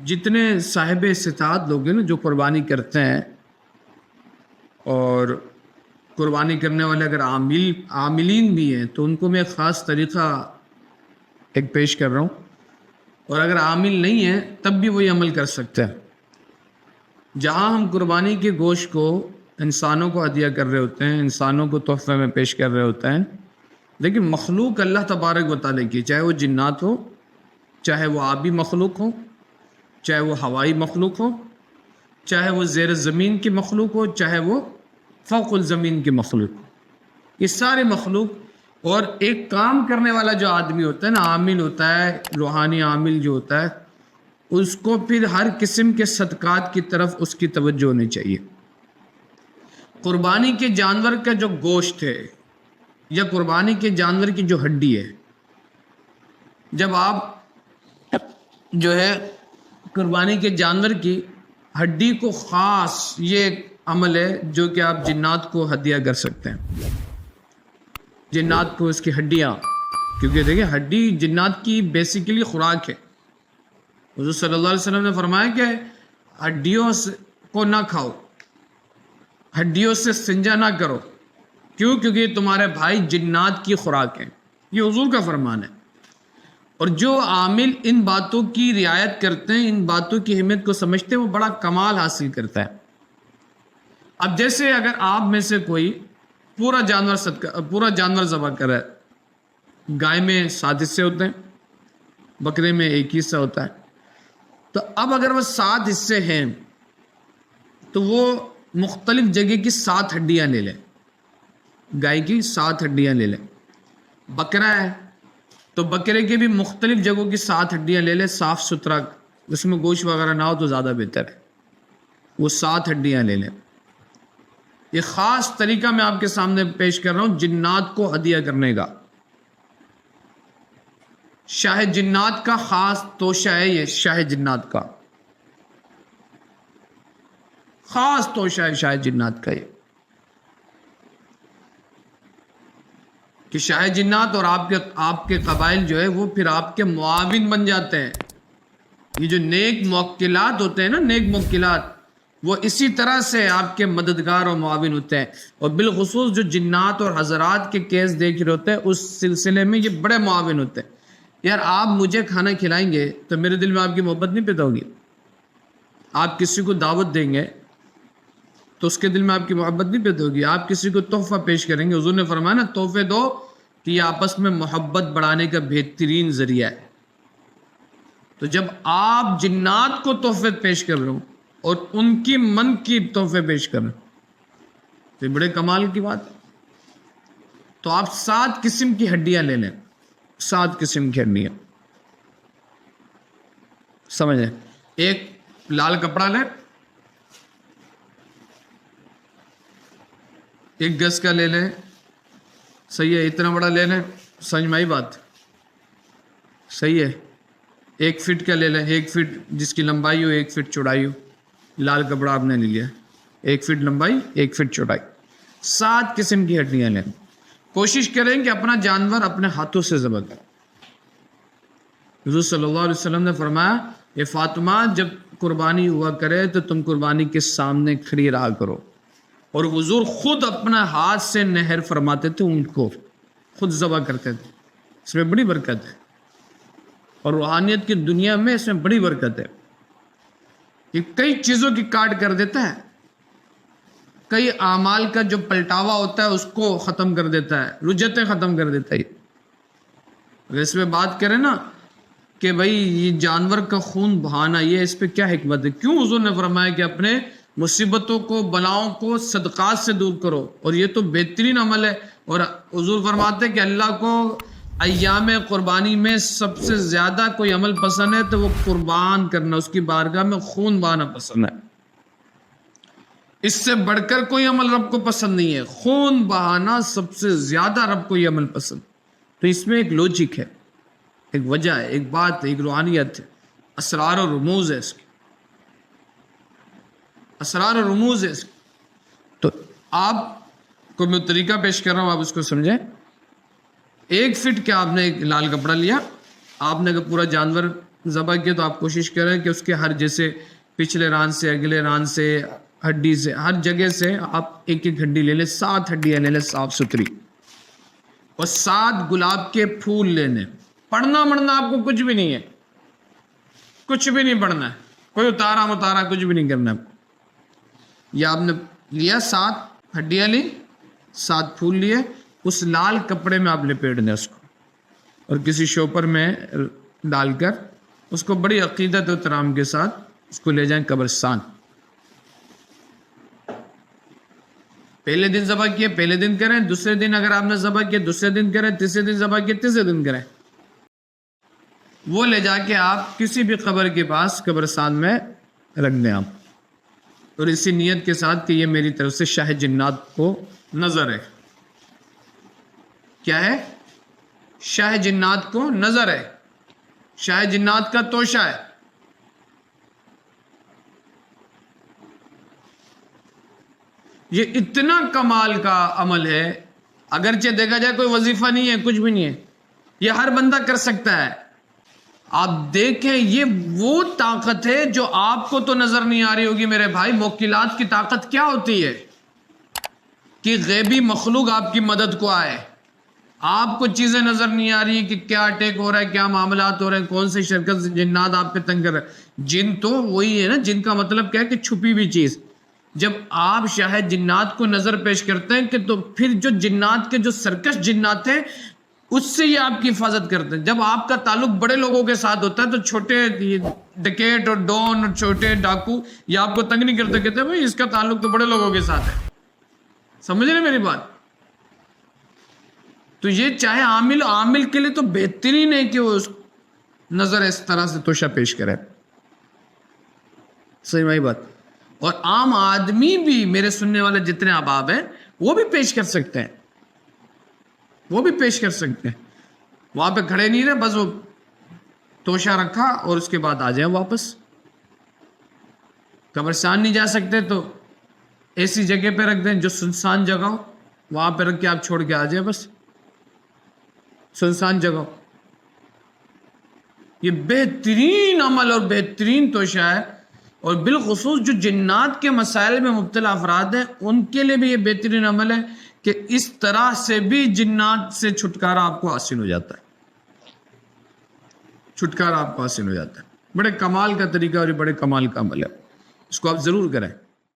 جتنے صاحب استطاعت لوگ ہیں نا جو قربانی کرتے ہیں، اور قربانی کرنے والے اگر عاملین بھی ہیں تو ان کو میں ایک خاص طریقہ ایک پیش کر رہا ہوں، اور اگر عامل نہیں ہیں تب بھی وہی عمل کر سکتے ہیں۔ جہاں ہم قربانی کے گوشت کو انسانوں کو عطیہ کر رہے ہوتے ہیں، انسانوں کو تحفے میں پیش کر رہے ہوتے ہیں، لیکن مخلوق اللہ تبارک و تعالیٰ کی، چاہے وہ جنات ہو، چاہے وہ آبی مخلوق ہو، چاہے وہ ہوائی مخلوق ہو، چاہے وہ زیر زمین کی مخلوق ہو، چاہے وہ فوق الزمین کی مخلوق ہو، یہ سارے مخلوق، اور ایک کام کرنے والا جو آدمی ہوتا ہے نا، عامل ہوتا ہے، روحانی عامل جو ہوتا ہے، اس کو پھر ہر قسم کے صدقات کی طرف اس کی توجہ ہونی چاہیے۔ قربانی کے جانور کا جو گوشت ہے یا قربانی کے جانور کی جو ہڈی ہے، جب آپ جو ہے قربانی کے جانور کی ہڈی کو، خاص یہ ایک عمل ہے جو کہ آپ جنات کو ہدیہ کر سکتے ہیں، جنات کو اس کی ہڈیاں، کیونکہ دیکھیں ہڈی جنات کی بیسیکلی خوراک ہے۔ حضور صلی اللہ علیہ وسلم نے فرمایا کہ ہڈیوں کو نہ کھاؤ، ہڈیوں سے استنجا نہ کرو، کیوں؟ کیونکہ یہ تمہارے بھائی جنات کی خوراک ہیں، یہ حضور کا فرمان ہے۔ اور جو عامل ان باتوں کی رعایت کرتے ہیں، ان باتوں کی اہمیت کو سمجھتے ہیں، وہ بڑا کمال حاصل کرتا ہے۔ اب جیسے اگر آپ میں سے کوئی پورا جانور ذبح کرے، گائے میں 7 حصے ہوتے ہیں، بکرے میں 1 حصہ ہوتا ہے، تو اب اگر وہ 7 حصے ہیں تو وہ مختلف جگہ کی 7 ہڈیاں لے لیں، گائے کی 7 ہڈیاں لے لیں۔ بکرا ہے تو بکرے کے بھی مختلف جگہوں کی 7 ہڈیاں لے لیں، صاف ستھرا، اس میں گوشت وغیرہ نہ ہو تو زیادہ بہتر ہے، وہ 7 ہڈیاں لے لیں۔ یہ خاص طریقہ میں آپ کے سامنے پیش کر رہا ہوں جنات کو ہدیہ کرنے کا۔ شاہ جنات کا خاص توشہ ہے، یہ شاہ جنات کا خاص توشہ ہے، شاہ جنات کا یہ، کہ شاہ جنات اور آپ کے قبائل جو ہے وہ پھر آپ کے معاون بن جاتے ہیں۔ یہ جو نیک موکلات ہوتے ہیں نا، نیک موکلات، وہ اسی طرح سے آپ کے مددگار اور معاون ہوتے ہیں، اور بالخصوص جو جنات اور حضرات کے کیس دیکھ رہے ہوتے ہیں اس سلسلے میں یہ بڑے معاون ہوتے ہیں۔ یار آپ مجھے کھانا کھلائیں گے تو میرے دل میں آپ کی محبت نہیں پیدا ہوگی؟ آپ کسی کو دعوت دیں گے تو اس کے دل میں آپ کی محبت نہیں پیدا ہوگی؟ آپ کسی کو تحفہ پیش کریں گے، حضور نے فرمایا نا تحفے دو کہ یہ آپس میں محبت بڑھانے کا بہترین ذریعہ ہے۔ تو جب آپ جنات کو تحفے پیش کر رہے ہوں اور ان کی من کی تحفے پیش کر رہے ہیں تو یہ بڑے کمال کی بات ہے۔ تو آپ 7 قسم کی ہڈیاں لے لیں، 7 قسم کی ہڈیاں، سمجھیں؟ ایک لال کپڑا لیں، 1 گز کا لے لیں، صحیح ہے، اتنا بڑا لے لیں، سمجھ میں آئی بات؟ صحیح ہے، 1 فٹ کا لے لیں، 1 فٹ جس کی لمبائی ہو، 1 فٹ چوڑائی ہو، لال کپڑا آپ نے لے لیا، 1 فٹ لمبائی، 1 فٹ چوڑائی، 7 قسم کی ہڈیاں لیں۔ کوشش کریں کہ اپنا جانور اپنے ہاتھوں سے ذبح کریں۔ حضور صلی اللہ علیہ وسلم نے فرمایا اے فاطمہ جب قربانی ہوا کرے تو تم قربانی کے سامنے کھڑی رہا کرو، اور حضور خود اپنا ہاتھ سے نہر فرماتے تھے، اونٹ کو خود ذبح کرتے تھے۔ اس میں بڑی برکت ہے، اور روحانیت کی دنیا میں اس میں بڑی برکت ہے۔ یہ کئی چیزوں کی کاٹ کر دیتا ہے، کئی اعمال کا جو پلٹاوا ہوتا ہے اس کو ختم کر دیتا ہے، رجتیں ختم کر دیتا ہے۔ اگر اس میں بات کریں نا کہ بھائی یہ جانور کا خون بہانا، یہ اس پہ کیا حکمت ہے؟ کیوں حضور نے فرمایا کہ اپنے مصیبتوں کو، بلاؤں کو صدقات سے دور کرو، اور یہ تو بہترین عمل ہے۔ اور حضور فرماتے ہیں کہ اللہ کو ایام قربانی میں سب سے زیادہ کوئی عمل پسند ہے تو وہ قربان کرنا، اس کی بارگاہ میں خون بہانا پسند ہے۔ اس سے بڑھ کر کوئی عمل رب کو پسند نہیں ہے، خون بہانا سب سے زیادہ رب کو یہ عمل پسند۔ تو اس میں ایک لوجک ہے، ایک وجہ ہے، ایک بات ہے، ایک روحانیت ہے، اسرار و رموز ہے، اس کی اسرار و رموز ہے اس کی۔ تو آپ کو میں طریقہ پیش کر رہا ہوں، آپ اس کو سمجھیں۔ 1 فٹ کے آپ نے ایک لال کپڑا لیا، آپ نے اگر پورا جانور ذبح کیا تو آپ کوشش کریں کہ اس کے ہر جیسے پچھلے ران سے اگلے ران سے ہڈی سے ہر جگہ سے آپ ایک ایک ہڈی لے لیں، 7 ہڈیاں لے لیں صاف ستھری، اور 7 گلاب کے پھول لینے۔ پڑھنا مرنا آپ کو کچھ بھی نہیں ہے، کچھ بھی نہیں پڑھنا ہے، کوئی اتارا متارا کچھ بھی نہیں کرنا ہے۔ یا آپ نے لیا 7 ہڈیاں لی، 7 پھول لیے، اس لال کپڑے میں آپ لپیٹ دیں اس کو، اور کسی شوپر میں ڈال کر اس کو بڑی عقیدت و احترام کے ساتھ اس کو لے جائیں قبرستان۔ پہلے دن ذبح کیے پہلے دن کریں، دوسرے دن اگر آپ نے ذبح کیے دوسرے دن کریں، تیسرے دن ذبح کیے تیسرے دن کریں۔ وہ لے جا کے آپ کسی بھی قبر کے پاس قبرستان میں رکھ دیں آپ، اور اسی نیت کے ساتھ کہ یہ میری طرف سے شاہ جنات کو نظر ہے۔ کیا ہے؟ شاہ جنات کو نظر ہے، شاہ جنات کا توشہ ہے۔ یہ اتنا کمال کا عمل ہے، اگرچہ دیکھا جائے کوئی وظیفہ نہیں ہے، کچھ بھی نہیں ہے، یہ ہر بندہ کر سکتا ہے۔ آپ دیکھیں یہ وہ طاقت ہے جو آپ کو تو نظر نہیں آ رہی ہوگی میرے بھائی۔ موکلات کی طاقت کیا ہوتی ہے کہ غیبی مخلوق آپ کی مدد کو آئے۔ آپ کو چیزیں نظر نہیں آ رہی کہ کیا اٹیک ہو رہا ہے، کیا معاملات ہو رہے ہیں، کون سی شرکت سے جنات آپ پہ تنگ کر رہے ہیں۔ جن تو وہی ہے نا، جن کا مطلب کیا ہے کہ چھپی ہوئی چیز۔ جب آپ شاہ جنات کو نظر پیش کرتے ہیں کہ تو پھر جو جنات کے جو سرکش جنات ہیں اس سے یہ آپ کی حفاظت کرتے ہیں۔ جب آپ کا تعلق بڑے لوگوں کے ساتھ ہوتا ہے تو چھوٹے ڈکیٹ اور ڈون اور چھوٹے ڈاکو یہ آپ کو تنگ نہیں کرتے، کہتے ہیں بھائی اس کا تعلق تو بڑے لوگوں کے ساتھ ہے۔ سمجھ رہے میری بات؟ تو یہ چاہے عامل کے لیے تو بہترین ہے کہ وہ نظر اس طرح سے توشہ پیش کرے۔ صحیح بھائی بات؟ اور عام آدمی بھی، میرے سننے والے جتنے احباب ہیں وہ بھی پیش کر سکتے ہیں، وہ بھی پیش کر سکتے ہیں۔ وہاں پہ کھڑے نہیں رہے، بس وہ توشہ رکھا اور اس کے بعد آ جائیں واپس۔ قبرستان نہیں جا سکتے تو ایسی جگہ پہ رکھ دیں جو سنسان جگہ ہو، وہاں پہ رکھ کے آپ چھوڑ کے آ جائیں، بس سنسان جگہ ہو۔ یہ بہترین عمل اور بہترین توشہ ہے، اور بالخصوص جو جنات کے مسائل میں مبتلا افراد ہیں ان کے لیے بھی یہ بہترین عمل ہے کہ اس طرح سے بھی جنات سے چھٹکارا آپ کو حاصل ہو جاتا ہے، چھٹکارا آپ کو حاصل ہو جاتا ہے۔ بڑے کمال کا طریقہ اور بڑے کمال کا عمل ہے، اس کو آپ ضرور کریں۔